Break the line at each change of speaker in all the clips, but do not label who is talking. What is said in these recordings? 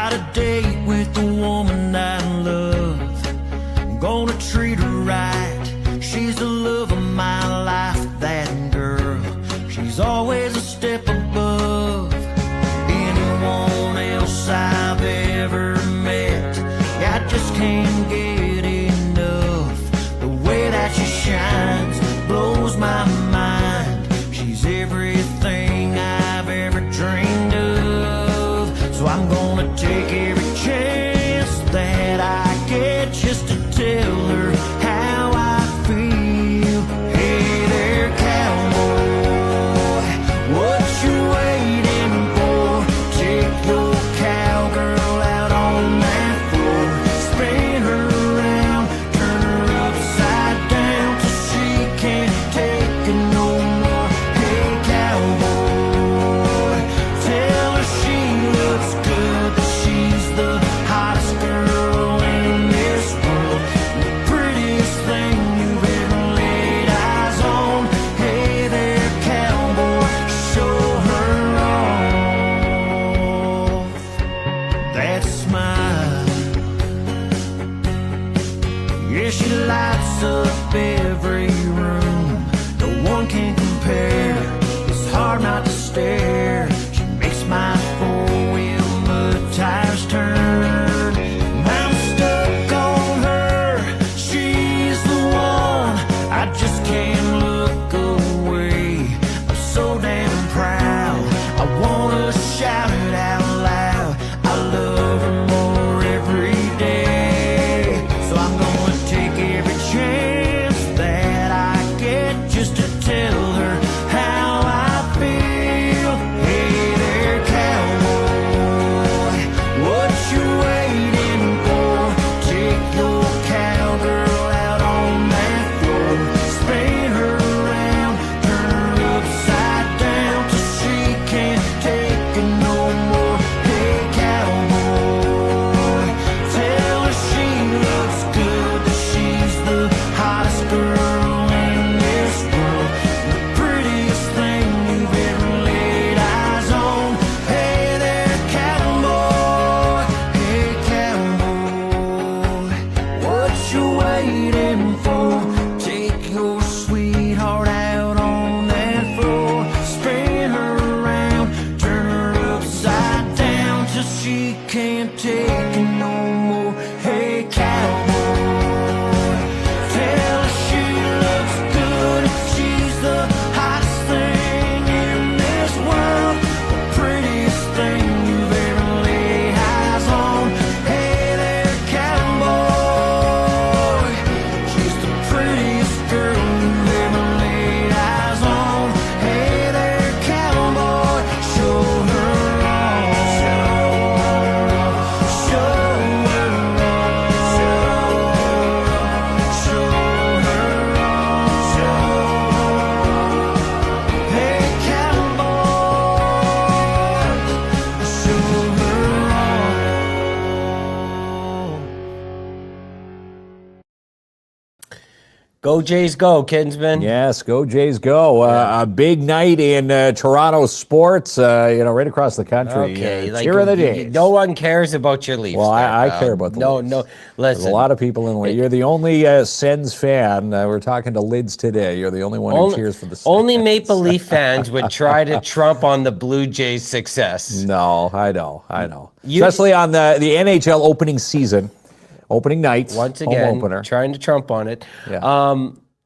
got a date with the woman I love. I'm gonna treat her right. She's the love of my life, that girl. She's always a step above anyone else I've ever met. Yeah, I just can't get enough. The way that she shines blows my mind. She's everything I've ever dreamed of. So I'm gonna take every chance that I get just to tell her how I feel. Hey there, cowboy, what you waiting for? Take your cowgirl out on that floor. Spin her around, turn her upside down till she can't take it no more. Hey cowboy, tell her she looks good, that she's the hottest girl in this world, the prettiest thing you've ever laid eyes on. Hey there, cowboy, show her off. That smile, yeah, she lights up every room. No one can compare. It's hard not to stare. She makes my four-wheel mud tires turn. I'm stuck on her. She's the one. I just can't look away. I'm so damn proud. I wanna shout it out loud. I love her more every day. So I'm gonna take every chance that I get just to tell her how I feel. Hey there, cowboy, what you waiting for? Take your cowgirl out on that floor. Spin her around, turn her upside down till she can't take it no more. Hey cowboy, tell her she looks good, that she's the hottest girl in this world, the prettiest thing you've ever laid eyes on. Hey there, cowboy, hey cowboy, what you waiting for? Take your sweetheart out on that floor. Spin her around, turn her upside down till she can't take it no more. Hey cowboy, tell her she looks good, she's the hottest thing in this world, the prettiest thing you've ever laid eyes on. Hey there, cowboy, she's the prettiest girl you've ever laid eyes on. Hey there, cowboy, show her off. Show her off. Show her off. Hey cowboy, show her off.
Go Jays, go, Kinsman.
Yes, go Jays, go. A big night in Toronto sports, right across the country.
Okay,
Cheer of the Jays.
no one cares about your Leafs.
Well,
there,
I
pal.
care about the Leafs.
No,
There's
listen.
a lot of people in the way. You're the only Sens fan. We're talking to Lids today. You're the only one who cheers for the Sens.
Only Maple Leaf fans would try to trump on the Blue Jays' success.
No, I know. Especially on the NHL opening season, opening night,
Once
home
again,
opener.
trying to trump on it.
Yeah.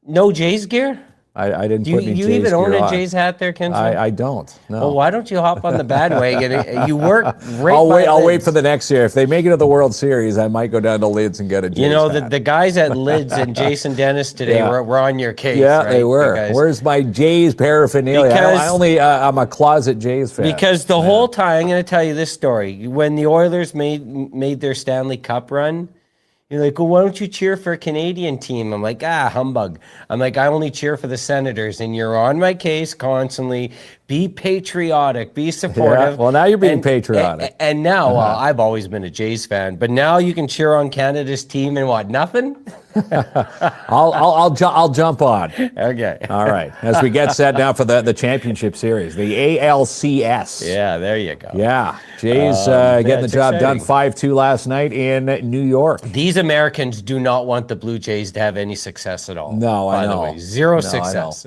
No Jays gear?
I didn't
Do
put any
you
Jays
even own
gear
a
on.
Jays hat there, Kinsman?
I don't. No.
Well, why don't you hop on the bandwagon? You work right
I'll
by
wait
Lids.
for the next year. If they make it to the World Series, I might go down to Lids and get a Jays
You know,
hat.
the guys at Lids and Jason Dennis today
Yeah.
were on your case,
Yeah,
right?
they were.
The guys.
Where's my Jays paraphernalia?
Because-
I'm a closet Jays fan.
Because the whole time, I'm going to tell you this story. When the Oilers made their Stanley Cup run, you're like, well, why don't you cheer for a Canadian team? I'm like, humbug. I'm like, I only cheer for the Senators. And you're on my case constantly, Be patriotic. Be supportive.
Yeah, well, now you're being patriotic.
And now, I've always been a Jays fan, but now you can cheer on Canada's team and what? Nothing?
I'll jump on.
Okay.
All right. As we get set now for the championship series, the ALCS.
Yeah, there you go.
Yeah. Jays getting the job done
exciting.
5-2 last night in New York.
These Americans do not want the Blue Jays to have any success at all.
No, I know.
By the way, zero
No,
success.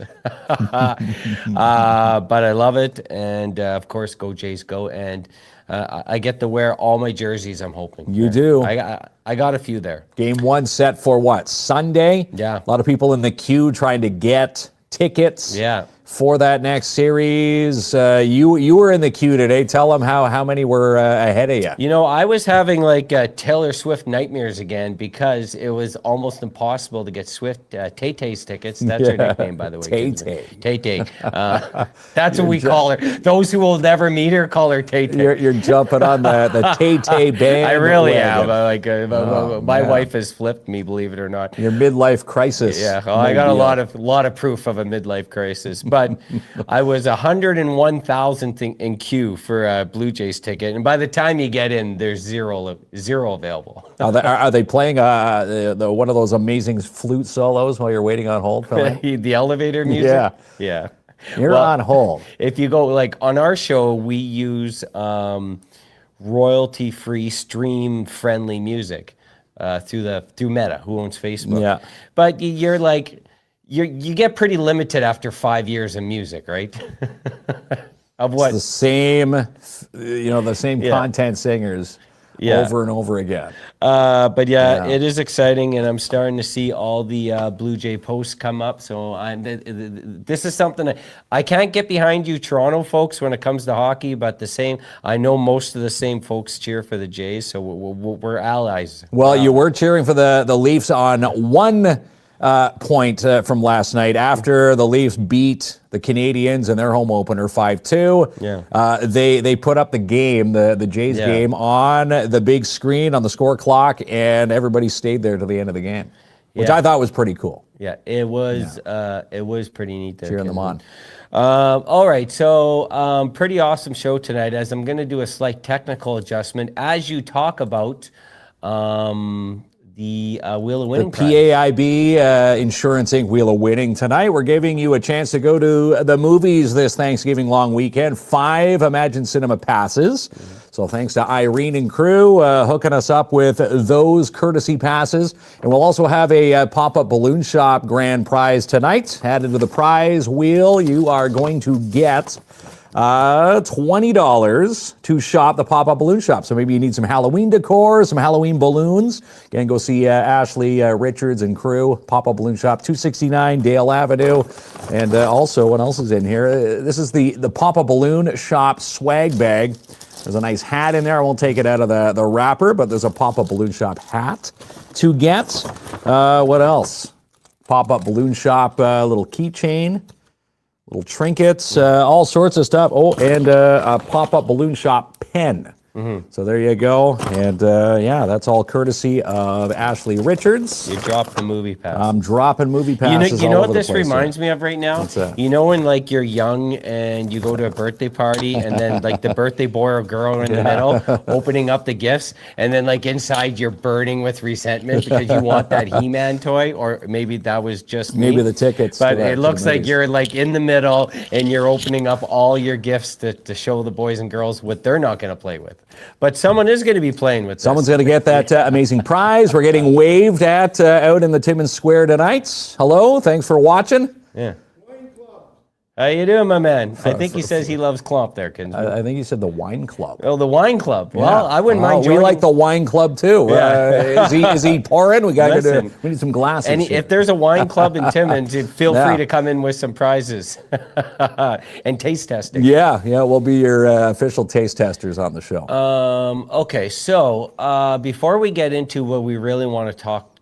But I love it, and of course, go Jays, go! And I get to wear all my jerseys. I'm hoping
You do.
I got a few there.
Game 1 set for what? Sunday?
Yeah.
A lot of people in the queue trying to get tickets.
Yeah.
For that next series. You were in the queue today. Tell them how many were ahead of you.
You know, I was having like Taylor Swift nightmares again because it was almost impossible to get Swift Tay-Tay's tickets. That's her nickname, by the way.
Tay-Tay.
Tay-Tay. That's what we call her. Those who will never meet her call her Tay-Tay.
You're jumping on the Tay-Tay band.
I really am.
wagon.
My wife has flipped me, believe it or not.
Your midlife crisis.
Yeah, well, I got a lot of proof of a midlife crisis. But I was 101,000th in queue for a Blue Jays ticket, and by the time you get in, there's zero available.
Are they playing one of those amazing flute solos while you're waiting on hold?
The elevator music? Yeah.
You're on hold.
If you go, like, on our show, we use royalty-free, stream-friendly music through Meta, who owns Facebook.
Yeah.
But you're like... You get pretty limited after 5 years of music, right? Of what?
It's the same content singers over and over again.
But it is exciting, and I'm starting to see all the Blue Jay posts come up. So this is something I can't get behind you, Toronto folks, when it comes to hockey. But I know most of the same folks cheer for the Jays, so we're allies.
Well, you were cheering for the Leafs on one point from last night after the Leafs beat the Canadians in their home opener 5-2.
Yeah.
They put up the game, the Jays game, on the big screen on the score clock, and everybody stayed there to the end of the game, which I thought was pretty cool.
Yeah, it was. It was pretty neat there.
Cheering them on.
All right, so pretty awesome show tonight. As I'm going to do a slight technical adjustment as you talk about. The Wheel of Winning prize.
PAIB Insurance Inc. Wheel of Winning. Tonight, we're giving you a chance to go to the movies this Thanksgiving long weekend. 5 Imagine Cinema passes. So thanks to Irene and crew hooking us up with those courtesy passes. And we'll also have a pop-up balloon shop grand prize tonight. Added to the prize wheel, you are going to get $20 to shop the pop-up balloon shop. So maybe you need some Halloween decor, some Halloween balloons. Again, go see Ashley Richards and crew. Pop-up balloon shop, 269 Dale Avenue. And also, what else is in here? This is the pop-up balloon shop swag bag. There's a nice hat in there. I won't take it out of the wrapper, but there's a pop-up balloon shop hat to get. What else? Pop-up balloon shop little keychain. Little trinkets, all sorts of stuff. Oh, and a pop-up balloon shop pen. So there you go. And that's all courtesy of Ashley Richards.
You dropped the movie pass.
I'm dropping movie passes.
You know
all
what
over
this
the place
reminds me of right now?
What's that?
You know when like you're young and you go to a birthday party and then like the birthday boy or girl in the middle opening up the gifts, and then like inside you're burning with resentment because you want that He-Man toy, or maybe that was just me.
Maybe the tickets.
But it looks like you're like in the middle and you're opening up all your gifts to show the boys and girls what they're not going to play with. But someone is going to be playing with this.
Someone's going to get that amazing prize. We're getting waved at out in the Timmins Square tonight. Hello, thanks for watching.
Yeah. How you doing, my man? I think he says he loves KLOMP there, KINZ.
I think you said the wine club.
Oh, the wine club. Well, I wouldn't mind joining.
We like the wine club too.
Yeah.
Is he pouring? We need some glasses.
And if there's a wine club in Timmins, feel free to come in with some prizes and taste testing.
Yeah, we'll be your official taste testers on the show.
Okay, so before we get into what we really want to talk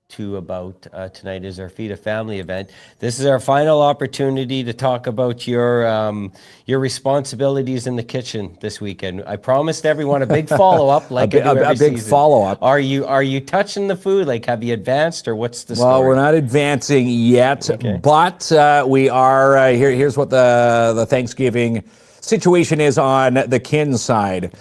to about tonight is our Feed a Family event. This is our final opportunity to talk about your responsibilities in the kitchen this weekend. I promised everyone a big follow-up, like I do every
a big
season.
follow-up.
Are you touching the food? Like, have you advanced, or what's the story?
Well, we're not advancing yet, but we are. Here's what the Thanksgiving situation is on the KINZ side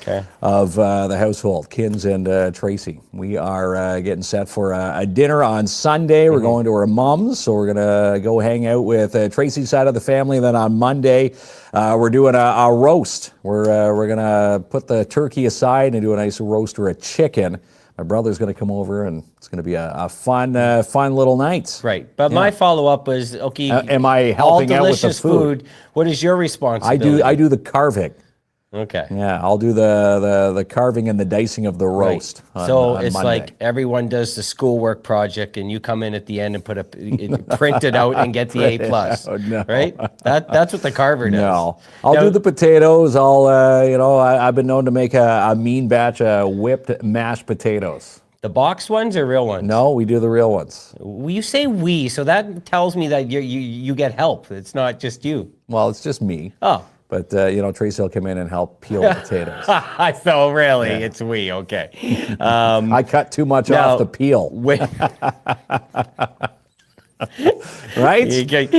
of the household. KINZ and Tracy. We are getting set for a dinner on Sunday. We're going to her mom's, so we're gonna go hang out with Tracy's side of the family. Then on Monday, we're doing a roast. We're gonna put the turkey aside and do a nice roast or a chicken. My brother's going to come over, and it's going to be a fun little night.
Right. But my follow-up was, okay,
am I helping
all
out with the
delicious
food?
What is your responsibility?
I do the carving.
Okay.
Yeah, I'll do the carving and the dicing of the roast.
Right. So
on
it's
Monday.
like everyone does the schoolwork project, and you come in at the end and print it out and get the A+.
No.
Right? That's what the carver does.
No, I'll do the potatoes. I've been known to make a mean batch of whipped mashed potatoes.
The box ones or real ones?
No, we do the real ones.
You say we, so that tells me that you get help. It's not just you.
Well, it's just me.
Oh.
But, Tracy will come in and help peel the potatoes.
I thought, really? Yeah. It's we, okay.
I cut too much off the peel. Right?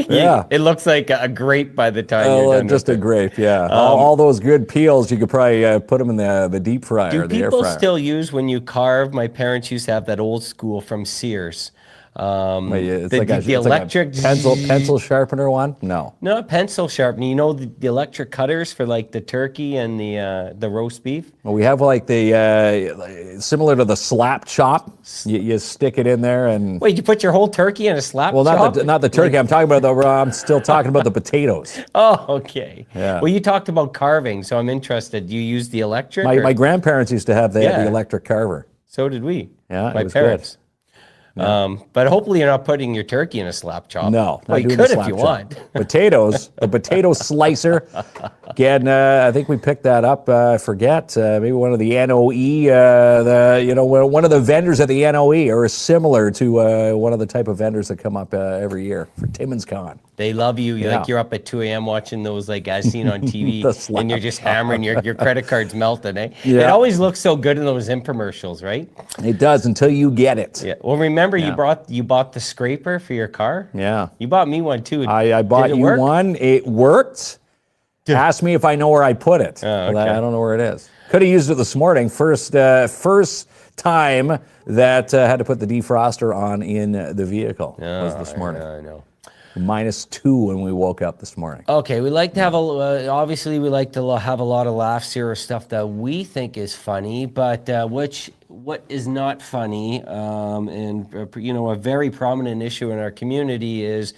Yeah. It looks like a grape by the time you're done.
Just a grape, yeah. All those good peels, you could probably put them in the deep fryer or the air fryer.
Do people still use, when you carve, my parents used to have that old school from Sears.
It's
the electric
pencil sharpener one. No,
pencil sharpener. You know the electric cutters for like the turkey and the roast beef.
Well, we have like the similar to the slap chop. You stick it in there and
wait. You put your whole turkey in a slap chop?
Well, not the turkey. I'm talking about I'm still talking about the potatoes.
Oh, okay.
Yeah.
Well, you talked about carving, so I'm interested. Do you use the electric?
My grandparents used to have the electric carver.
So did we.
Yeah,
my parents. Good. But hopefully you're not putting your turkey in a slap chop.
No,
well, you could if you want.
Potatoes, the potato slicer. Again, I think we picked that up. I forget, maybe one of the NOE, one of the vendors at the NOE, or similar to one of the type of vendors that come up every year for Timmins Con.
They love you. Like you're up at 2 a.m. watching those, like as seen on TV, and you're just hammering your credit card's melting. Yeah. It always looks so good in those infomercials, right?
It does until you get it.
Yeah. Well, remember you bought the scraper for your car?
Yeah.
You bought me one too.
I bought you one. It worked. Ask me if I know where I put it.
Oh, okay.
I don't know where it is. Could have used it this morning. First time that had to put the defroster on in the vehicle was this morning.
I know.
-2 when we woke up this morning.
Okay, we like to have obviously we like to have a lot of laughs here, or stuff that we think is funny, but what is not funny, and a very prominent issue in our community is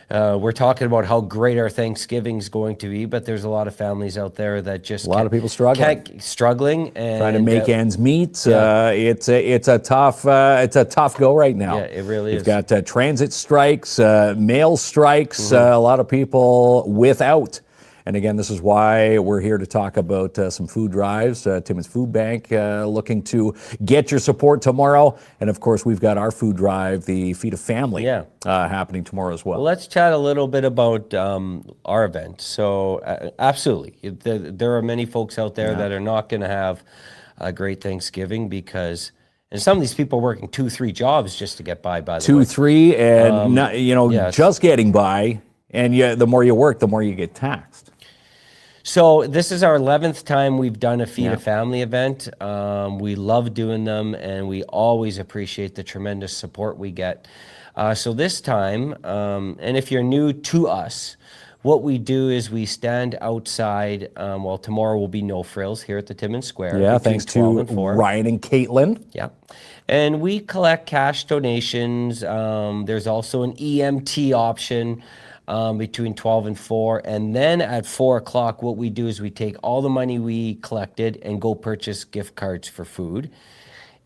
we're talking about how great our Thanksgiving's going to be, but there's a lot of families out there that just
a lot of people struggling
and
trying to make ends meet. It's a tough go right now.
Yeah, it really is.
You've got transit strikes, mail strikes, a lot of people without. And again, this is why we're here to talk about some food drives. Timmins Food Bank looking to get your support tomorrow. And of course, we've got our food drive, the Feed a Family, happening tomorrow as well.
Well, let's chat a little bit about our event. So absolutely. There are many folks out there that are not going to have a great Thanksgiving because... And some of these people are working 2-3 jobs just to get by the way.
2-3 and, just getting by. And the more you work, the more you get taxed.
So this is our 11th time we've done a Feed a Family event. We love doing them, and we always appreciate the tremendous support we get. So this time, and if you're new to us, what we do is we stand outside. Tomorrow will be No Frills here at the Timmins Square.
Yeah, thanks to Ryan and Caitlin.
Yeah. And we collect cash donations. There's also an EMT option. Between 12 and 4, and then at 4 o'clock, what we do is we take all the money we collected and go purchase gift cards for food.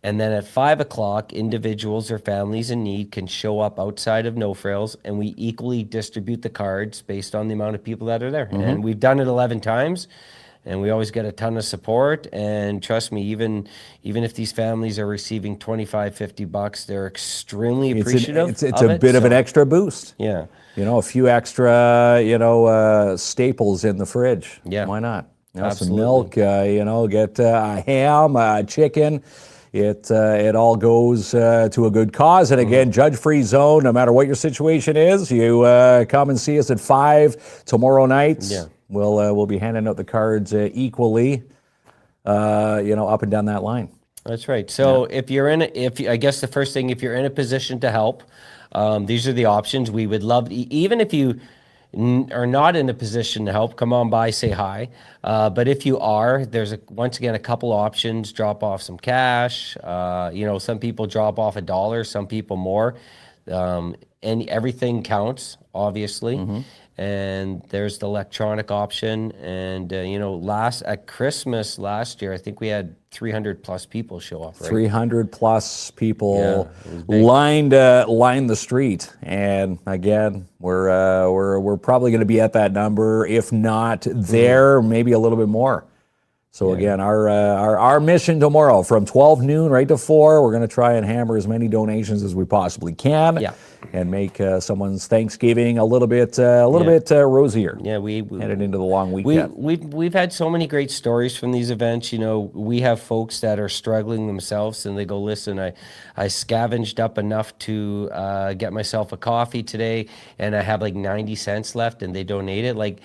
And then at 5 o'clock, individuals or families in need can show up outside of No Frills, and we equally distribute the cards based on the amount of people that are there. And we've done it 11 times, and we always get a ton of support. And trust me, even if these families are receiving $25-50, they're extremely appreciative.
It's a bit of an extra boost.
Yeah.
You know, a few extra, staples in the fridge.
Yeah.
Why not? You know, some
Absolutely.
milk, get a ham, chicken. It all goes to a good cause. And again, judge-free zone, no matter what your situation is, you come and see us at 5 tomorrow night.
Yeah.
We'll be handing out the cards equally, up and down that line.
That's right. So I guess the first thing, if you're in a position to help, these are the options. We would love, even if you are not in a position to help, come on by, say hi. But if you are, there's once again a couple options. Drop off some cash. Some people drop off $1, some people more. And everything counts, obviously. And there's the electronic option. And at Christmas last year, I think we had 300 plus people show up. Right?
300 plus people lined the street, and again, we're probably going to be at that number, if not there, maybe a little bit more. So again, our mission tomorrow from 12 noon right to 4, we're going to try and hammer as many donations as we possibly can, and make someone's Thanksgiving a little bit rosier. Yeah, we headed into the long weekend.
We've had so many great stories from these events. We have folks that are struggling themselves, and they go, "Listen, I scavenged up enough to get myself a coffee today, and I have like 90 cents left," and they donate it.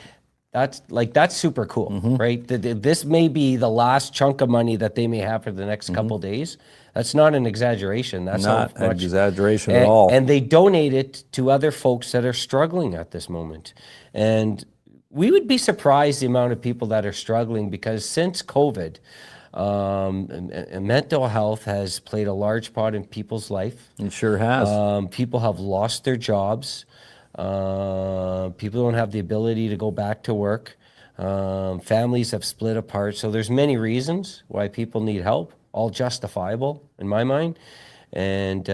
That's super cool, right? This may be the last chunk of money that they may have for the next couple days. That's not an exaggeration. That's
not an exaggeration at all.
And they donate it to other folks that are struggling at this moment. And we would be surprised the amount of people that are struggling, because since COVID, mental health has played a large part in people's life.
It sure has.
People have lost their jobs. People don't have the ability to go back to work. Families have split apart. So there's many reasons why people need help, all justifiable in my mind. And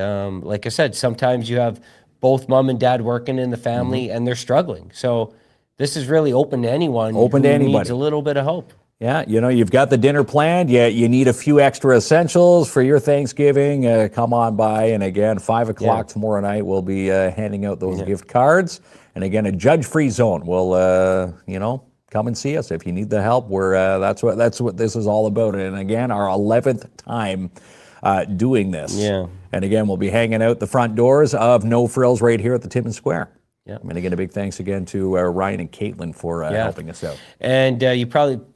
like I said, sometimes you have both mom and dad working in the family and they're struggling. So this is really open to anyone who needs a little bit of help.
Yeah, you've got the dinner planned. You need a few extra essentials for your Thanksgiving. Come on by. And again, 5 o'clock tomorrow night, we'll be handing out those gift cards. And again, a judge-free zone. We'll, come and see us if you need the help. That's what this is all about. And again, our 11th time doing this. Yeah. And again, we'll be hanging out the front doors of No Frills right here at the Timmins Square. Yeah. And again, a big thanks again to Ryan and Caitlin for helping us out.
And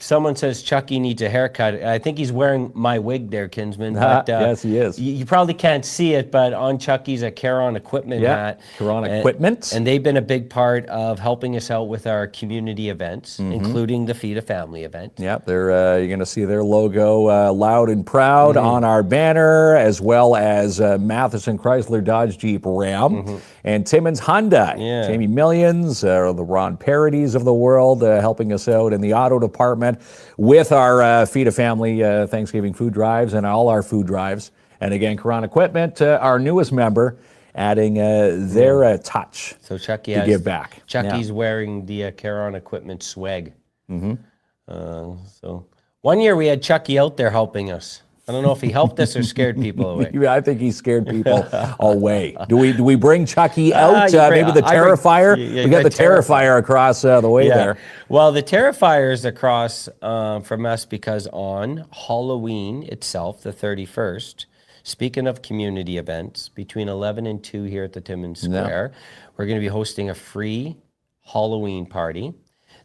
someone says Chucky needs a haircut. I think he's wearing my wig there, Kinsman. But,
yes, he is.
You probably can't see it, but on Chucky's a Caron Equipment hat.
Caron Equipment.
And they've been a big part of helping us out with our community events, including the Feed a Family event.
Yeah, you're going to see their logo loud and proud on our banner, as well as Matheson Chrysler Dodge Jeep Ram and Timmins Hyundai. Yeah. Jamie Millions, the Ron Parodies of the world, helping us out in the auto department with our Feed a Family Thanksgiving food drives and all our food drives. And again, Caron Equipment, our newest member, adding their touch to give back.
Chucky's wearing the Caron Equipment swag. So one year we had Chucky out there helping us. I don't know if he helped us or scared people away.
I think he scared people away. Do we bring Chucky out? Maybe the Terrifier? We got the Terrifier across the way there.
Well, the Terrifier is across from us because on Halloween itself, the 31st, speaking of community events, between 11 and 2 here at the Timmins Square, we're going to be hosting a free Halloween party.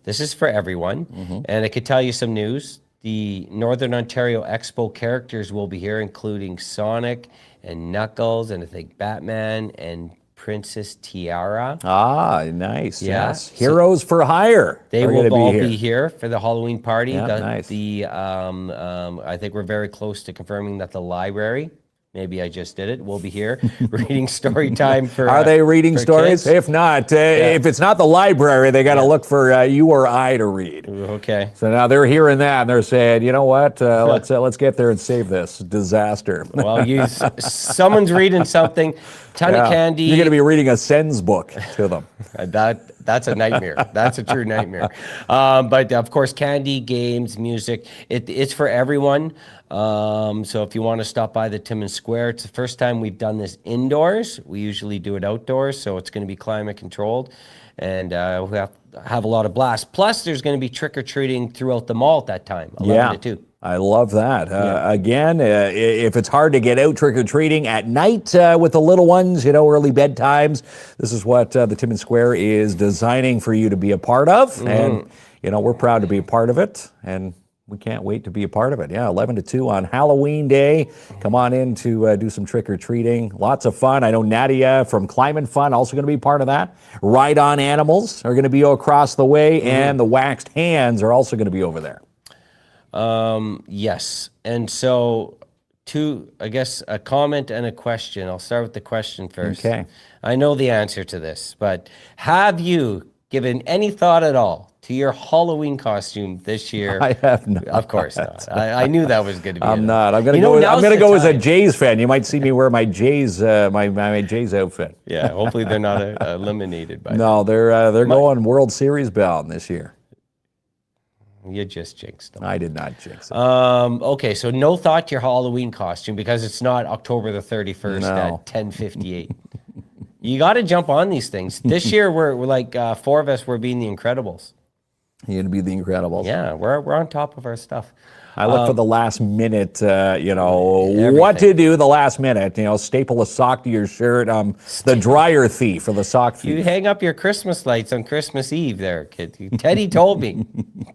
This is for everyone. And I could tell you some news. The Northern Ontario Expo characters will be here, including Sonic and Knuckles, and I think Batman and Princess Tiara.
Ah, nice. Yeah. Yes. Heroes for Hire.
They will all be here for the Halloween party.
Yeah, nice.
I think we're very close to confirming that the library, maybe I just did it, we'll be here reading story time for
Are they reading stories?
Kids?
If not, if it's not the library, they got to look for you or I to read.
Okay.
So now they're hearing that and they're saying, you know what? Let's get there and save this disaster.
Well, someone's reading something, ton of candy.
You're going to be reading a Sens book to them.
That's a nightmare. That's a true nightmare. But of course, candy, games, music, it's for everyone. So if you want to stop by the Timmins Square, it's the first time we've done this indoors. We usually do it outdoors, so it's going to be climate controlled. And we have a lot of blast. Plus, there's going to be trick-or-treating throughout the mall at that time, 11 to 2.
I love that. Again, if it's hard to get out trick-or-treating at night with the little ones, early bedtimes, this is what the Timmins Square is designing for you to be a part of. And, we're proud to be a part of it. And we can't wait to be a part of it. 11 to 2 on Halloween Day. Come on in to do some trick-or-treating. Lots of fun. I know Nadia from Climate Fun also going to be part of that. Ride-on animals are going to be across the way, and the waxed hands are also going to be over there.
Yes. And so I guess a comment and a question. I'll start with the question first.
Okay.
I know the answer to this, but have you given any thought at all to your Halloween costume this year?
I have not.
Of course not. I knew that was going to be.
I'm not. I'm going to go as a Jays fan. You might see me wear my Jays, my Jays outfit.
Yeah. Hopefully they're not eliminated by.
No, they're going World Series bound this year.
You just jinxed them.
I did not jinx it.
Okay, so no thought to your Halloween costume because it's not October the 31st at 10:58. You got to jump on these things. This year, we're like 4 of us were being the Incredibles.
You're going to be the Incredibles.
Yeah, we're on top of our stuff.
I look for the last minute, what to do the last minute. Staple a sock to your shirt. The dryer thief or the sock thief.
You hang up your Christmas lights on Christmas Eve there, kid. Teddy told me.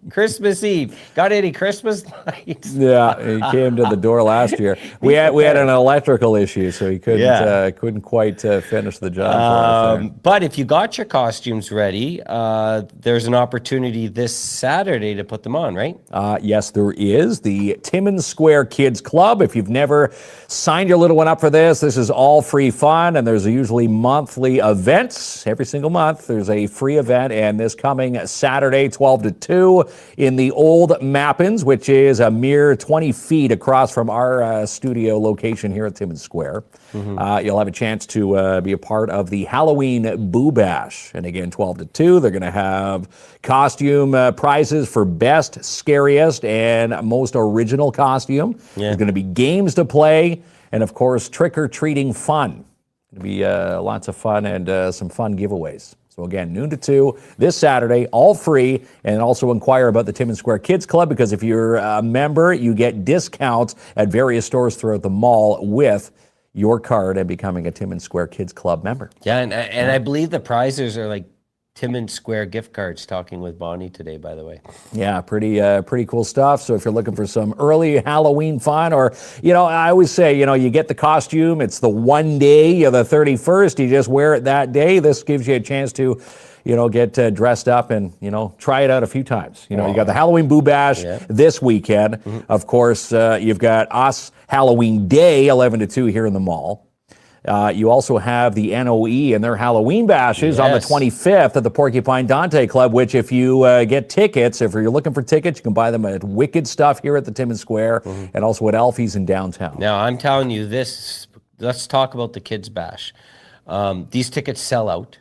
Christmas Eve. Got any Christmas lights?
Yeah, he came to the door last year. We had an electrical issue, so he couldn't quite finish the job.
But if you got your costumes ready, there's an opportunity this Saturday to put them on, right?
Yes, there is. The Timmins Square Kids Club. If you've never signed your little one up for this is all free fun, and there's usually monthly events. Every single month, there's a free event, and this coming Saturday, 12 to 2, in the old Mappins, which is a mere 20 feet across from our studio location here at Timmins Square. You'll have a chance to be a part of the Halloween Boo Bash. And again, 12 to 2, they're going to have costume prizes for best, scariest, and most original costume. There's going to be games to play, and of course, trick-or-treating fun. It'll be lots of fun and some fun giveaways. So again, noon to 2 this Saturday, all free, and also inquire about the Timmins Square Kids Club, because if you're a member, you get discounts at various stores throughout the mall with your card and becoming a Timmins Square Kids Club member.
Yeah, and I believe the prizes are like Timmins Square gift cards, talking with Bonnie today, by the way. Yeah,
pretty cool stuff. So if you're looking for some early Halloween fun, or, I always say, you get the costume, it's the one day of the 31st, you just wear it that day. This gives you a chance to, get dressed up and, try it out a few times. You got the Halloween Boo Bash this weekend. Of course, you've got us Halloween Day, 11 to 2 here in the mall. You also have the NOE and their Halloween bashes on the 25th at the Porcupine Dante Club, which if you get tickets, if you're looking for tickets, you can buy them at Wicked Stuff here at the Timmins Square and also at Alfie's in downtown.
Now, I'm telling you this, let's talk about the Kids Bash. These tickets sell out.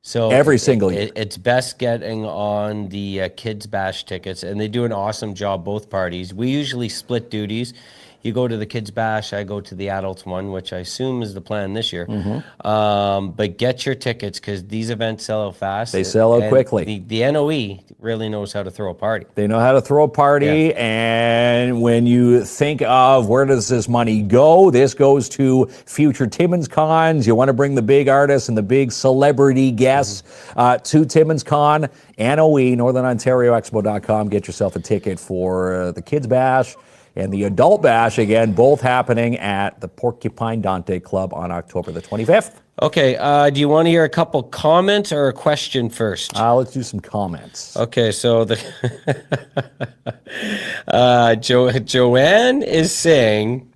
So
every single year.
It's best getting on the Kids Bash tickets, and they do an awesome job, both parties. We usually split duties. You go to the Kids Bash, I go to the adults one, which I assume is the plan this year. But get your tickets, because these events sell out fast.
They sell out quickly.
The NOE really knows how to throw a party.
They know how to throw a party, and when you think of where does this money go, this goes to future Timmins Cons. You want to bring the big artists and the big celebrity guests to Timmins Con. NOE, NorthernOntarioExpo.com. Get yourself a ticket for the Kids Bash and the Adult Bash, again, both happening at the Porcupine Dante Club on October the 25th.
Okay, do you want to hear a couple comments or a question first?
Let's do some comments.
Okay, so Joanne is saying,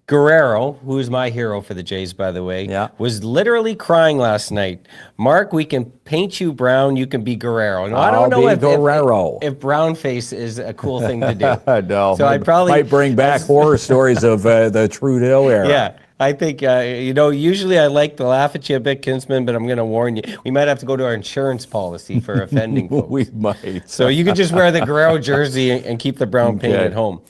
Guerrero, who is my hero for the Jays, by the way, was literally crying last night. Mark, we can paint you brown. You can be Guerrero. Now, I don't know if brown face is a cool thing to do.
No,
so I probably
might bring back horror stories of the Trudeau era.
Yeah. I think, usually I like to laugh at you a bit, Kinsman, but I'm going to warn you. We might have to go to our insurance policy for offending folks.
We might.
So you could just wear the Guerrero jersey and keep the brown paint at home.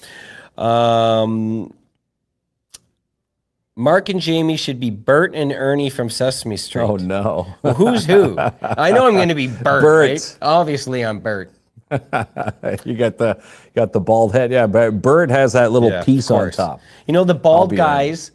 Mark and Jamie should be Bert and Ernie from Sesame Street.
Oh, no.
Well, who's who? I know I'm going to be Bert.
Bert.
Right? Obviously, I'm Bert.
You got the bald head. Yeah, but Bert has that little piece on top.
The bald guys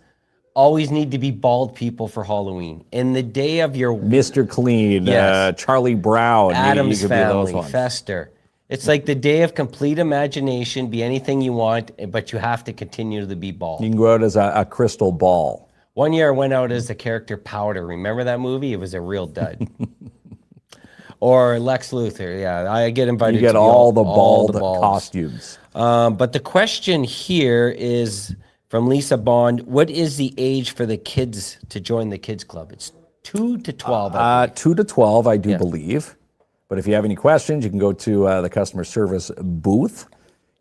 always need to be bald people for Halloween. In the day of your
Mr. Clean,
Yes.
Charlie Brown,
Adam's
you could be those
Family,
ones.
Fester. It's like the day of complete imagination, be anything you want, but you have to continue to be bald.
You can go out as a crystal ball.
One year I went out as the character Powder. Remember that movie? It was a real dud. Or Lex Luthor. Yeah, I get invited
You get
to
all the bald
balls.
costumes.
But the question here is from Lisa Bond. What is the age for the kids to join the kids club? It's 2 to 12.
2 to 12, I do believe. But if you have any questions, you can go to the customer service booth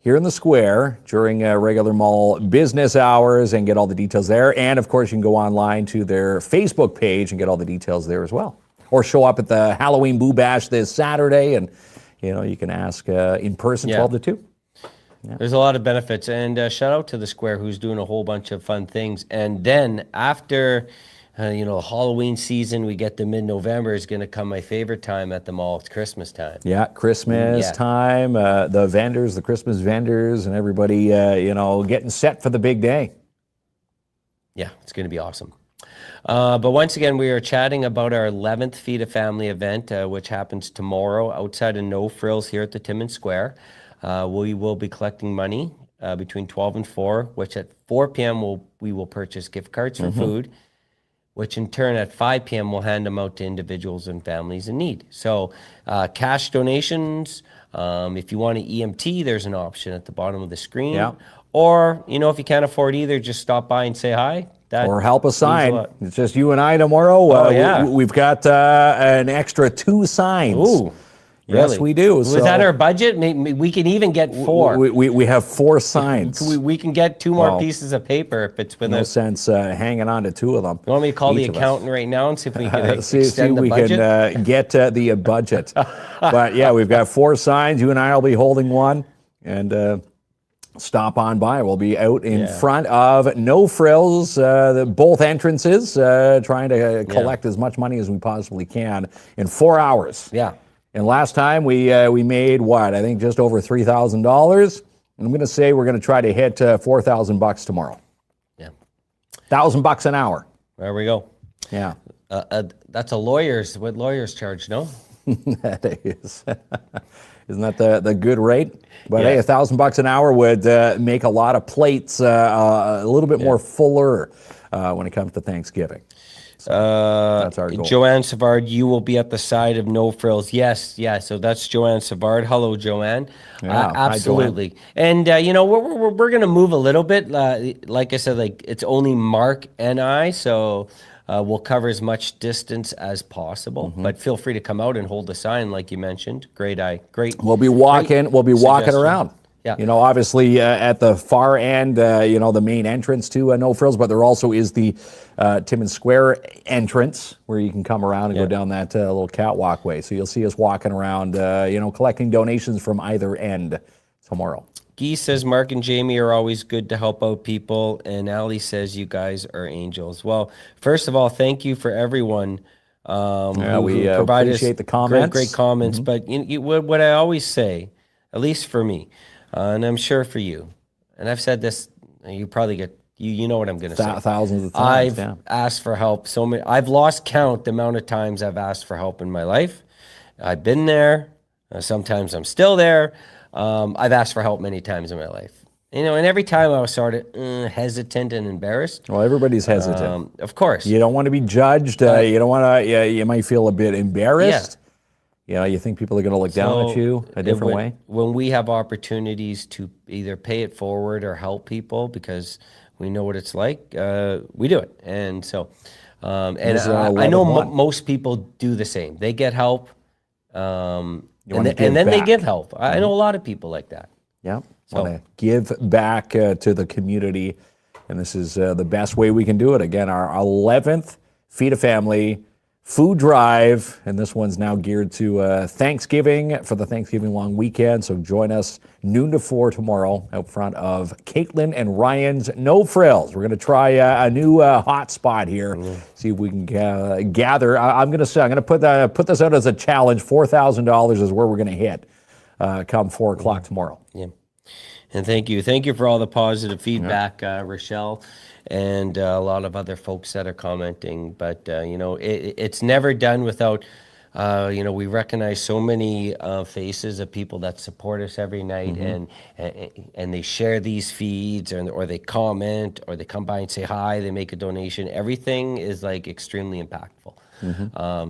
here in the square during regular mall business hours and get all the details there. And of course, you can go online to their Facebook page and get all the details there as well. Or show up at the Halloween Boo Bash this Saturday, and you can ask in person 12 to 2.
Yeah. There's a lot of benefits, and shout out to the Square who's doing a whole bunch of fun things. And then after Halloween season, we get to mid-November is going to come my favorite time at the mall. It's Christmas time.
Yeah, Christmas time, the vendors, the Christmas vendors, and everybody, getting set for the big day.
Yeah, it's going to be awesome. But once again, we are chatting about our 11th Feed a Family event, which happens tomorrow outside of No Frills here at the Timmins Square. We will be collecting money between 12 and 4, which at 4 p.m. we will purchase gift cards for food, which in turn at 5 p.m. we'll hand them out to individuals and families in need. So cash donations, if you want an EMT, there's an option at the bottom of the screen. Yeah. Or, if you can't afford either, just stop by and say hi.
Or help us sign. It's just you and I tomorrow. We've got an extra 2 signs.
Ooh,
yes,
really?
we do.
Was that our budget? Maybe we can even get 4.
We have 4 signs.
we can get 2 more pieces of paper if it's with
no sense hanging on to 2 of them.
You want me to call the accountant right now and see if we can extend the budget?
Can get the budget. But yeah, we've got 4 signs. You and I will be holding one, and stop on by. We'll be out in front of No Frills, both entrances, trying to collect as much money as we possibly can in 4 hours. Yeah. And last time we made what? I think just over $3,000. I'm going to say we're going to try to hit $4,000 tomorrow. Yeah. $1,000 an hour.
There we go.
Yeah.
That's what lawyers charge, no?
That is. Isn't that the good rate? But hey, $1,000 an hour would make a lot of plates a little bit more fuller when it comes to Thanksgiving. So that's our goal.
Joanne Savard, you will be at the side of No Frills. Yes, so that's Joanne Savard. Hello, Joanne.
Yeah,
absolutely.
Hi, Joanne.
And we're going to move a little bit. Like I said, it's only Mark and I, so we'll cover as much distance as possible. But feel free to come out and hold the sign, like you mentioned. Great.
We'll be walking. We'll be walking around.
Yeah.
Obviously at the far end, the main entrance to No Frills, but there also is the Timmins Square entrance where you can come around and go down that little catwalk way. So you'll see us walking around, collecting donations from either end tomorrow.
Guy says Mark and Jamie are always good to help out people, and Ali says you guys are angels. Well, first of all, thank you for everyone
we appreciate the comments.
Great comments. But what I always say, at least for me, and I'm sure for you, and I've said this, you probably get, you know what I'm going to say.
Thousands of times.
I've asked for help so many. I've lost count the amount of times I've asked for help in my life. I've been there. Sometimes I'm still there. I've asked for help many times in my life. And every time I was sort of hesitant and embarrassed.
Well, everybody's hesitant.
Of course.
You don't want to be judged. You don't want to, you might feel a bit embarrassed. You think people are going to look down at you a different way.
When we have opportunities to either pay it forward or help people because we know what it's like, we do it. And so, I know most people do the same. They get help. And then they give help. I know a lot of people like that.
Yeah, want to give back to the community And this is the best way we can do it. Again, our 11th Feed a Family food drive, and this one's now geared to Thanksgiving, for the Thanksgiving long weekend. So join us noon to 4 tomorrow out front of Caitlin and Ryan's No Frills. We're going to try a new hot spot here. See if we can gather. I'm going to put this out as a challenge. $4,000 is where we're going to hit come 4 o'clock tomorrow.
Yeah. And thank you for all the positive feedback, Rochelle, and a lot of other folks that are commenting. But it's never done without we recognize so many faces of people that support us every night, and they share these feeds, or they comment, or they come by and say hi, they make a donation. Everything is like extremely impactful.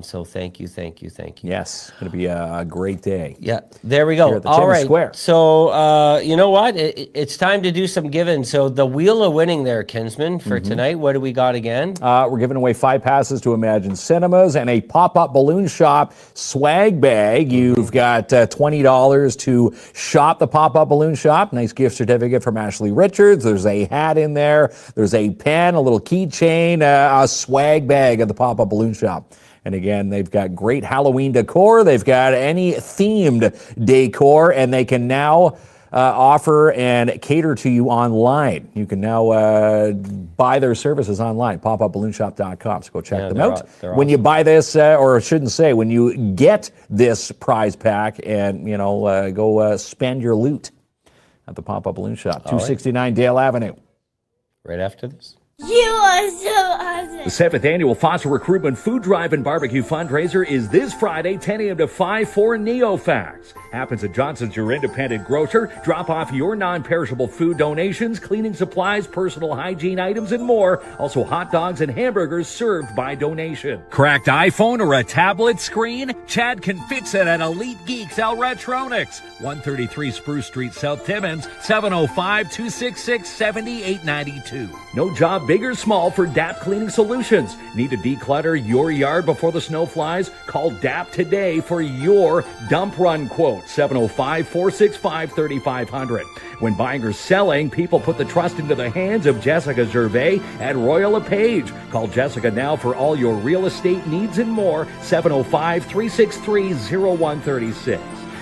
So thank you.
Yes, it's going to be a great day.
Yeah, there we go.
Here at the
All
Timmins
right.
Square.
So you know what? It's time to do some giving. So the wheel of winning there, Kinsman, for tonight. What do we got again?
We're giving away 5 passes to Imagine Cinemas and a pop-up balloon shop swag bag. You've got $20 to shop the pop-up balloon shop. Nice gift certificate from Ashley Richards. There's a hat in there. There's a pen, a little keychain, a swag bag of the pop-up balloon shop. And again, they've got great Halloween decor. They've got any themed decor, and they can now offer and cater to you online. You can now buy their services online, popupballoonshop.com. So go check them out. When you buy this, or I shouldn't say, when you get this prize pack, and go spend your loot at the Pop-Up Balloon Shop, 269 Dale Avenue.
Right after this.
You are so awesome.
The 7th Annual Foster Recruitment Food Drive and Barbecue Fundraiser is this Friday, 10 a.m. to 5 for Neofax. Happens at Johnson's, your independent grocer. Drop off your non-perishable food donations, cleaning supplies, personal hygiene items, and more. Also hot dogs and hamburgers served by donation. Cracked iPhone or a tablet screen? Chad can fix it at Elite Geeks Electronics. 133 Spruce Street, South Timmins, 705-266-7892. No job big or small for DAP Cleaning Solutions. Need to declutter your yard before the snow flies? Call DAP today for your dump run quote, 705-465-3500. When buying or selling, people put the trust into the hands of Jessica Gervais at Royal LePage. Call Jessica now for all your real estate needs and more, 705-363-0136.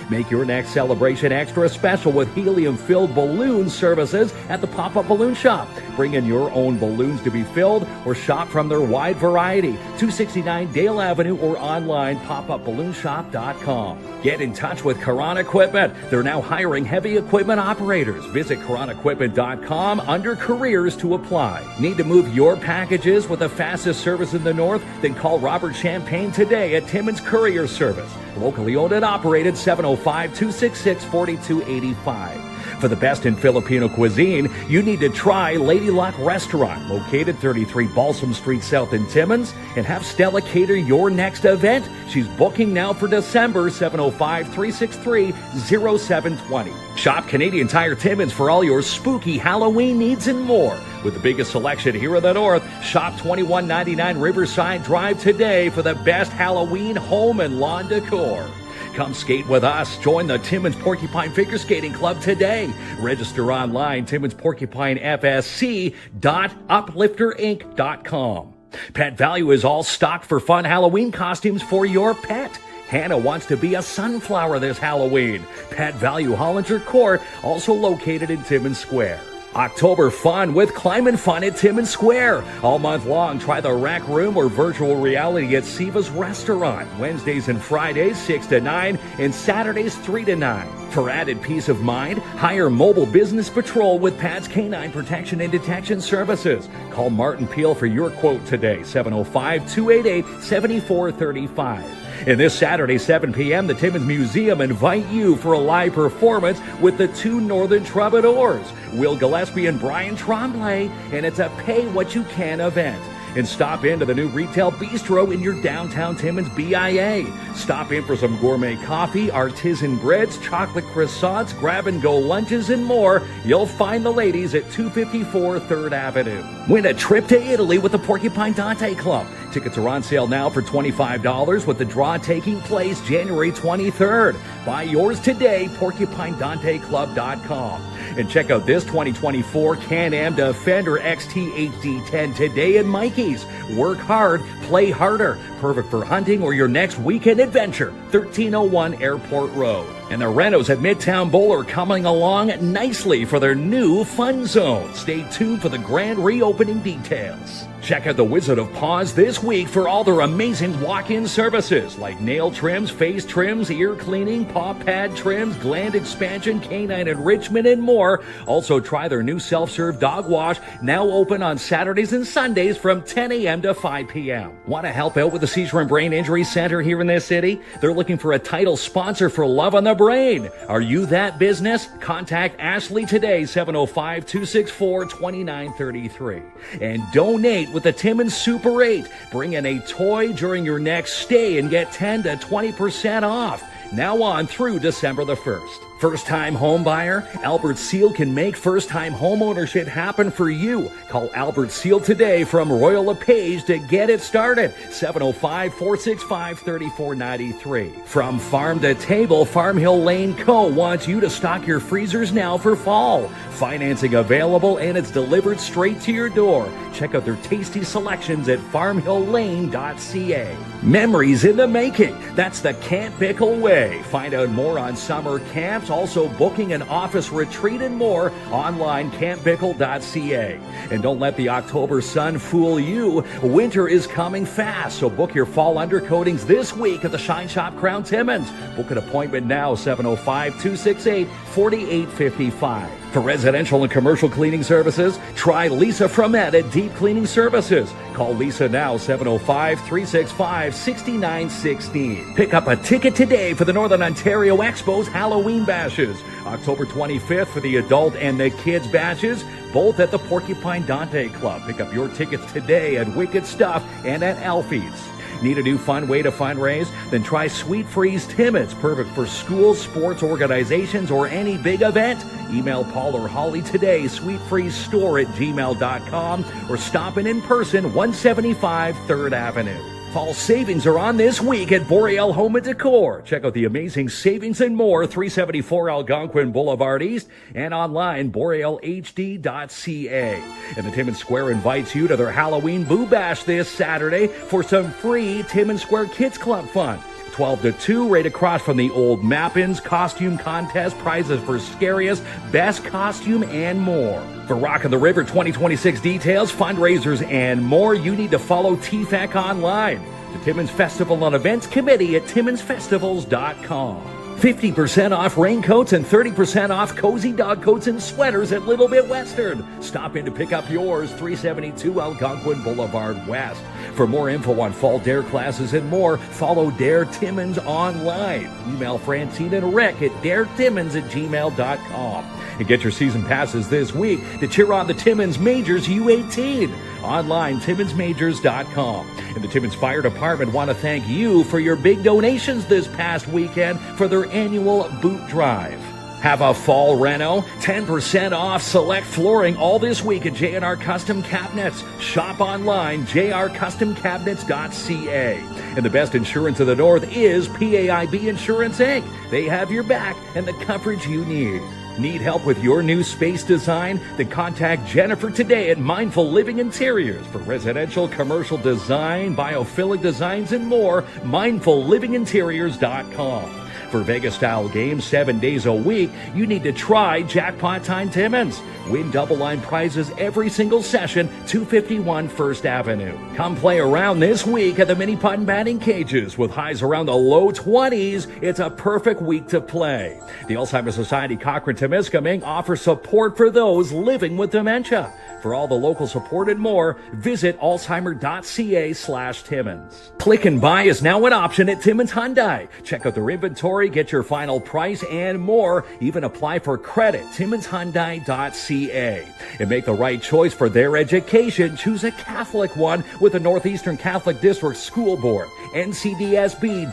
Make your next celebration extra special with helium-filled balloon services at the Pop-Up Balloon Shop. Bring in your own balloons to be filled or shop from their wide variety. 269 Dale Avenue or online, popupballoonshop.com. Get in touch with Karan Equipment. They're now hiring heavy equipment operators. Visit KaranEquipment.com under careers to apply. Need to move your packages with the fastest service in the north? Then call Robert Champagne today at Timmins Courier Service. Locally owned and operated, 705-266-4285. For the best in Filipino cuisine, you need to try Lady Luck Restaurant, located 33 Balsam Street South in Timmins, and have Stella cater your next event. She's booking now for December, 705-363-0720. Shop Canadian Tire Timmins for all your spooky Halloween needs and more. With the biggest selection here in the north, shop 2199 Riverside Drive today for the best Halloween home and lawn decor. Come skate with us. Join the Timmins Porcupine Figure Skating Club today. Register online, timminsporcupinefsc.uplifterinc.com. Pet Value is all stocked for fun Halloween costumes for your pet. Hannah wants to be a sunflower this Halloween. Pet Value Hollinger Court, also located in Timmins Square. October fun with Climb Fun at Timmins Square. All month long, try the Rec Room or virtual reality at Siva's Restaurant. Wednesdays and Fridays, 6 to 9, and Saturdays, 3 to 9. For added peace of mind, hire Mobile Business Patrol with Pat's Canine Protection and Detection Services. Call Martin Peel for your quote today, 705-288-7435. And this Saturday, 7 p.m., the Timmins Museum invite you for a live performance with the two Northern Troubadours, Will Gillespie and Brian Tremblay, and it's a pay-what-you-can event. And stop into the new retail bistro in your downtown Timmins BIA. Stop in for some gourmet coffee, artisan breads, chocolate croissants, grab-and-go lunches, and more. You'll find the ladies at 254 3rd Avenue. Win a trip to Italy with the Porcupine Dante Club. Tickets are on sale now for $25 with the draw taking place January 23rd. Buy yours today, PorcupineDanteClub.com. And check out this 2024 Can-Am Defender XT HD10 today at Mikey's. Work hard, play harder. Perfect for hunting or your next weekend adventure. 1301 Airport Road. And the Renos at Midtown Bowl are coming along nicely for their new Fun Zone. Stay tuned for the grand reopening details. Check out the Wizard of Paws this week for all their amazing walk-in services like nail trims, face trims, ear cleaning, paw pad trims, gland expansion, canine enrichment, and more. Also try their new self-serve dog wash, now open on Saturdays and Sundays from 10 a.m. to 5 p.m. Want to help out with the Seizure and Brain Injury Center here in this city? They're looking for a title sponsor for Love on the Brain. Are you that business? Contact Ashley today, 705-264-2933. And donate with the Timmins Super 8. Bring in a toy during your next stay and get 10 to 20% off. Now on through December the 1st. First-time home buyer? Albert Seal can make first-time home ownership happen for you. Call Albert Seal today from Royal LePage to get it started. 705-465-3493. From farm to table, Farm Hill Lane Co. wants you to stock your freezers now for fall. Financing available and it's delivered straight to your door. Check out their tasty selections at farmhilllane.ca. Memories in the making. That's the Camp Bickle way. Find out more on summer camps, also booking an office retreat and more online campbickle.ca. And don't let the October sun fool you. Winter is coming fast, so book your fall undercoatings this week at the Shine Shop Crown Timmins. Book an appointment now, 705-268-4855. For residential and commercial cleaning services, try Lisa Fromet at Deep Cleaning Services. Call Lisa now, 705-365-6916. Pick up a ticket today for the Northern Ontario Expo's Halloween Bashes. October 25th for the adult and the kids bashes, both at the Porcupine Dante Club. Pick up your tickets today at Wicked Stuff and at Alfie's. Need a new fun way to fundraise? Then try Sweet Freeze Timmins, perfect for schools, sports organizations, or any big event. Email Paul or Holly today, sweetfreezestore@gmail.com, or stop in person, 175 3rd Avenue. Fall savings are on this week at Boreal Home and Decor. Check out the amazing savings and more, 374 Algonquin Boulevard East, and online, borealhd.ca. And the Timmins Square invites you to their Halloween Boo Bash this Saturday for some free Timmins Square Kids Club fun. 12 to 2, right across from the old Mappins costume contest, prizes for scariest, best costume, and more. For Rock on the River 2026 details, fundraisers, and more, you need to follow TFEC online. The Timmins Festival and Events Committee at timminsfestivals.com. 50% off raincoats and 30% off cozy dog coats and sweaters at Little Bit Western. Stop in to pick up yours, 372 Algonquin Boulevard West. For more info on fall DARE classes and more, follow Dare Timmins online. Email Francine and Rick at daretimmins@gmail.com. And get your season passes this week to cheer on the Timmins Majors U18. Online, timminsmajors.com. And the Timmins Fire Department want to thank you for your big donations this past weekend for their annual boot drive. Have a fall reno? 10% off select flooring all this week at J&R Custom Cabinets. Shop online, jrcustomcabinets.ca. And the best insurance of the North is PAIB Insurance Inc. They have your back and the coverage you need. Need help with your new space design? Then contact Jennifer today at Mindful Living Interiors for residential, commercial design, biophilic designs, and more. MindfulLivingInteriors.com. For Vegas-style games 7 days a week, you need to try Jackpot Time Timmins. Win double-line prizes every single session, 251 First Avenue. Come play around this week at the mini putt and batting cages. With highs around the low 20s, it's a perfect week to play. The Alzheimer's Society Cochrane-Temiskaming offers support for those living with dementia. For all the local support and more, visit alzheimer.ca/Timmins. Click and buy is now an option at Timmins Hyundai. Check out their inventory, get your final price, and more. Even apply for credit. TimminsHyundai.ca. And make the right choice for their education. Choose a Catholic one with the Northeastern Catholic District School Board. ncdsb.on.ca.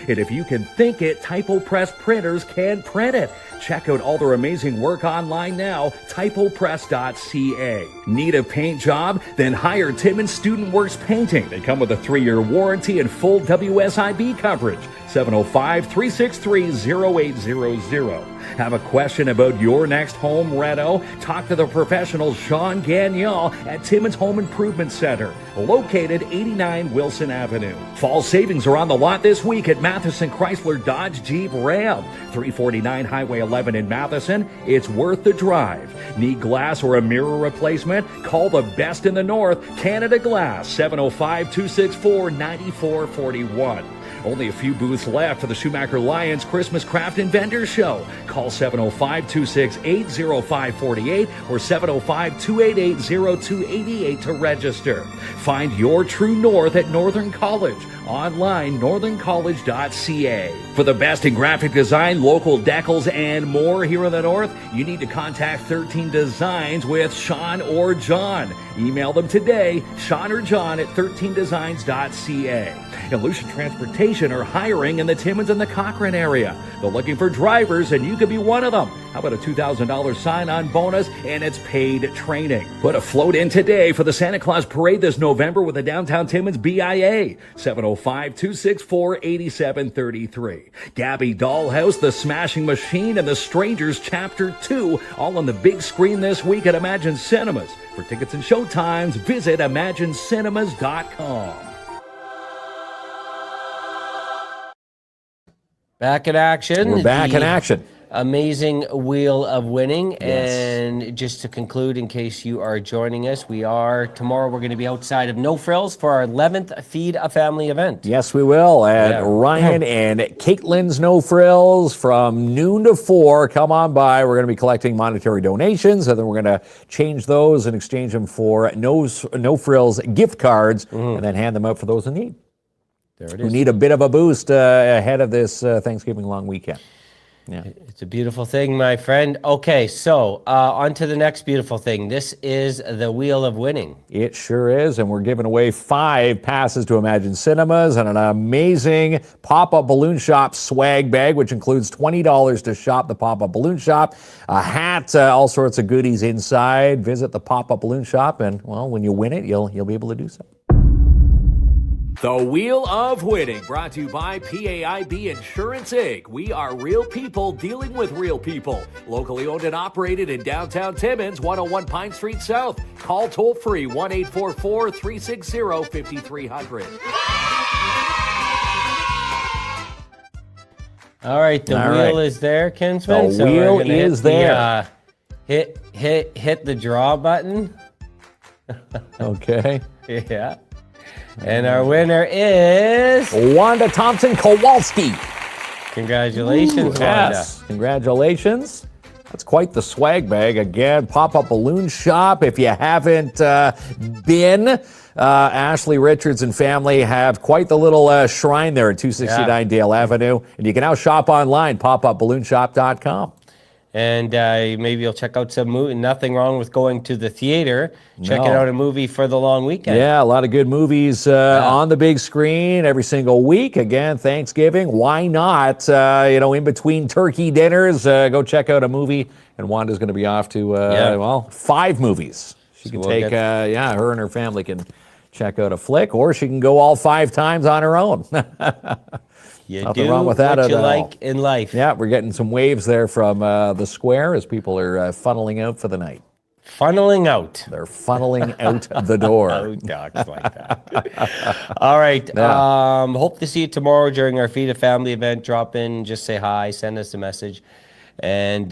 And if you can think it, Typo Press printers can print it. Check out all their amazing work online now, typopress.ca. Need a paint job? Then hire Timmins Student Works Painting. They come with a 3-year warranty and full WSIB coverage. 705-363-0800. Have a question about your next home reno? Talk to the professional Sean Gagnon at Timmins Home Improvement Center, located 89 Wilson Avenue. Fall savings are on the lot this week at Matheson Chrysler Dodge Jeep Ram, 349 Highway 11 in Matheson. It's worth the drive. Need glass or a mirror replacement? Call the best in the North, Canada Glass, 705-264-9441. Only a few booths left for the Schumacher Lions Christmas Craft and Vendor Show. Call 705-268-0548 or 705-288-0288 to register. Find your true north at Northern College. Online, northerncollege.ca. For the best in graphic design, local decals, and more here in the North, you need to contact 13 Designs with Sean or John. Email them today, Sean or John at 13designs.ca. And Lucian Transportation are hiring in the Timmins and the Cochrane area. They're looking for drivers, and you could be one of them. How about a $2,000 sign-on bonus, and it's paid training. Put a float in today for the Santa Claus Parade this November with the Downtown Timmins BIA, 705-264-8733. Gabby Dollhouse, The Smashing Machine, and The Strangers Chapter 2, all on the big screen this week at Imagine Cinemas. For tickets and showtimes, visit ImagineCinemas.com.
Back in action.
We're back in action.
Amazing Wheel of Winning.
Yes.
And just to conclude, in case you are joining us, tomorrow we're going to be outside of No Frills for our 11th Feed a Family event.
Yes, we will. At Ryan and Caitlin's No Frills from noon to 4. Come on by. We're going to be collecting monetary donations, and then we're going to change those and exchange them for No Frills gift cards, and then hand them out for those in need.
There it
Who
is.
need a bit of a boost ahead of this Thanksgiving long weekend. Yeah.
It's a beautiful thing, my friend. Okay, so on to the next beautiful thing. This is the Wheel of Winning.
It sure is, and we're giving away 5 passes to Imagine Cinemas and an amazing Pop-Up Balloon Shop swag bag, which includes $20 to shop the Pop-Up Balloon Shop, a hat, all sorts of goodies inside. Visit the Pop-Up Balloon Shop, and, well, when you win it, you'll be able to do so.
The Wheel of Winning, brought to you by PAIB Insurance Inc. We are real people dealing with real people. Locally owned and operated in downtown Timmins, 101 Pine Street South. Call toll-free 1-844-360-5300.
All right, the wheel is there, Kinsman.
The wheel is there.
Hit the draw button.
Okay.
Yeah. And our winner is
Wanda Thompson-Kowalski.
Congratulations,
Yes, congratulations. That's quite the swag bag. Again, Pop-Up Balloon Shop. If you haven't been, Ashley Richards and family have quite the little shrine there at 269 Dale Avenue. And you can now shop online, popupballoonshop.com.
And maybe you'll check out some movie. Nothing wrong with going to the theater, checking out a movie for the long weekend.
Yeah, a lot of good movies on the big screen every single week. Again, Thanksgiving. Why not? In between turkey dinners, go check out a movie. And Wanda's going to be off to 5 movies. She can take. Her and her family can check out a flick, or she can go all 5 times on her own. Nothing wrong with that
what you
at all.
like in life.
Yeah, we're getting some waves there from the square as people are funneling out for the night.
Funneling out.
They're funneling out the door.
Who talks like that? All right. Yeah. Hope to see you tomorrow during our Feed a Family event. Drop in, just say hi, send us a message. And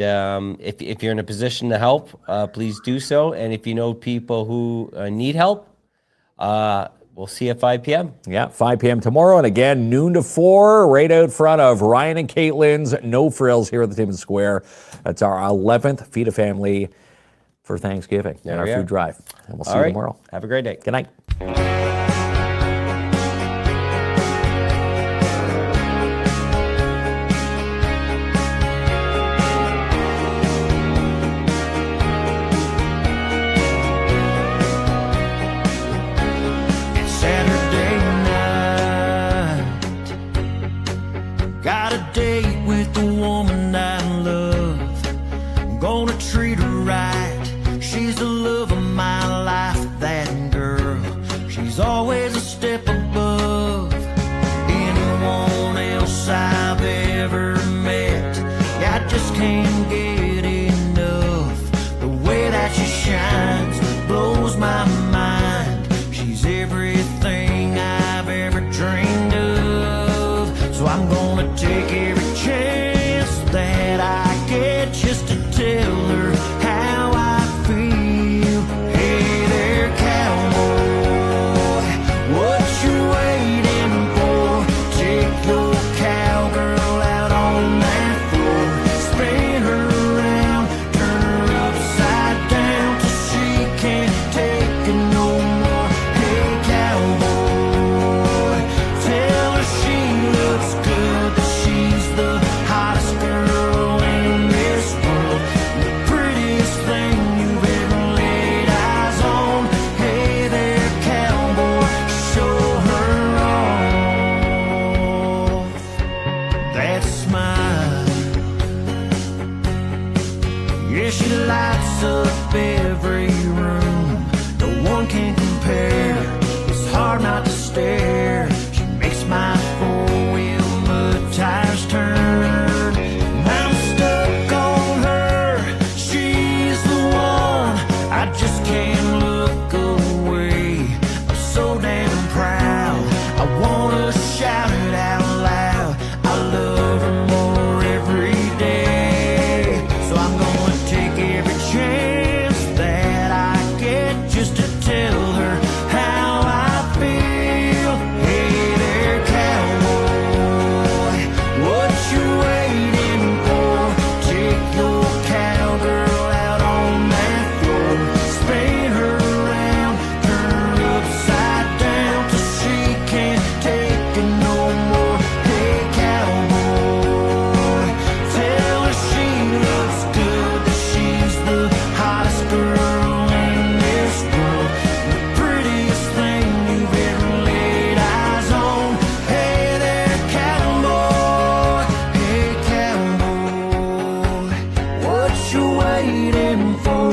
if you're in a position to help, please do so. And if you know people who need help, we'll see you at 5 p.m.
Yeah, 5 p.m. tomorrow. And again, noon to 4, right out front of Ryan and Caitlin's No Frills here at the Timmins Square. That's our 11th Feed a Family for Thanksgiving and our food drive. And we'll see you tomorrow.
Have a great day.
Good night.
Saturday night, got a date with the woman I love. I'm gonna treat her right. She's the love of my life, that girl. She's always a step above anyone else I've ever met. Yeah, I just can't she lights up every room. No one can compare. It's hard not to stare. She makes my four-wheel mud tires turn. I'm stuck on her. She's the one. I just can't look away. I'm so damn proud. I wanna shout it out loud. I love her more every day. So I'm gonna take every chance that I get just to tell her how I feel. Hey there, cowboy, what you waiting for? Take your cowgirl out on that floor, spin her around, turn her upside down till she can't take it no more. Hey cowboy, tell her she looks good, that she's the hottest girl in this world, the prettiest thing you've ever laid eyes on. Hey there, cowboy, hey cowboy, what you waiting for?